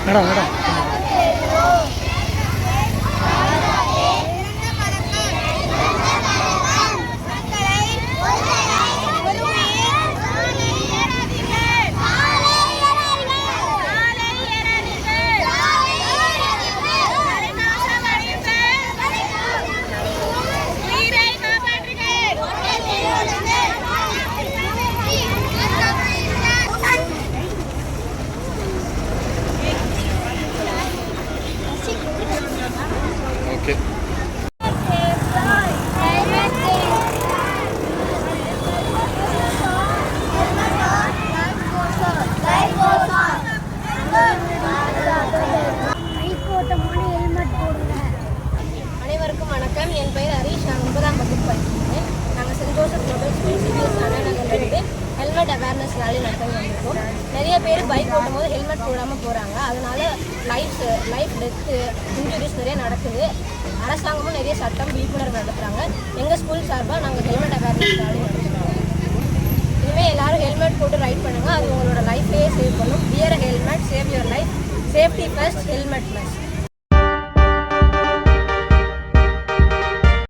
Madam madam okay. அனைவருக்கும் வணக்கம். என் பெயர் ஹரீஷ். நான் 9ஆம் வகுப்பு படிக்கிறேன். நாங்கள் Saint Joseph mobile school CBSE அண்ணாநகர்லேருந்து ஹெல்மெட் அவேர்னஸ் ரேலி நடத்தி வந்திருக்கோம். நிறைய பேர் பைக் ஓட்டும் போது ஹெல்மெட் போடாமல் போகிறாங்க. அதனால லைஃப் டெத்து இன்ஜுரிஸ் நிறைய நடக்குது. அரசாங்கமும் நிறைய சட்டம் விழிப்புணர்வு நடத்துகிறாங்க. எங்கள் ஸ்கூல் சார்பாக நாங்கள் ஹெல்மெட் அவேர்னஸ் ரேலி நடத்துகிறோம். இனிமேல் எல்லோரும் ஹெல்மெட் போட்டு ரைட் பண்ணுங்கள். அது உங்களோட லைஃபையே சேவ் பண்ணும். Wear helmet, save your life. Safety first, helmet must.